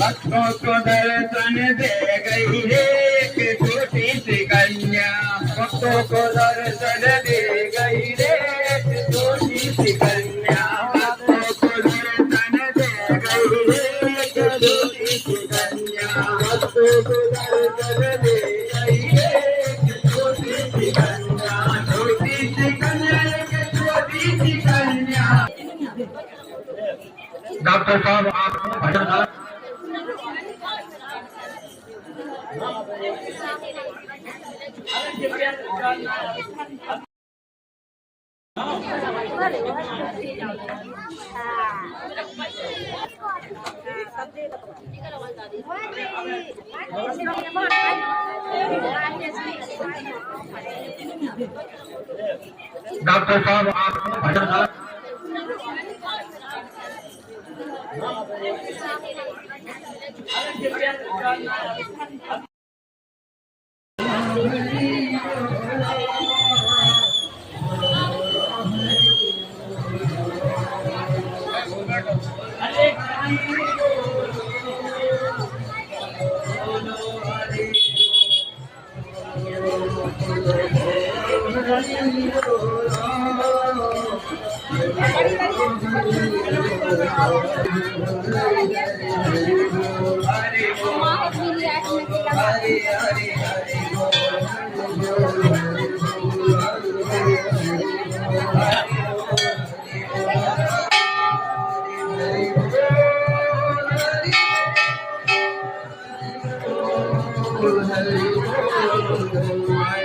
भक्तों को दर्शन दे गई रे एक छोटी सी कन्या। भक्तों को दर्शन दे गई रे एक छोटी सी कन्या। भक्तों को दर्शन दे गई रे एक छोटी सी कन्या। भक्तों को दर्शन दे गई रे एक छोटी सी कन्या। छोटी सी कन्या एक छोटी सी कन्या। डॉक्टर साहब आप भजन डॉक्टर साहब आप भजन हरि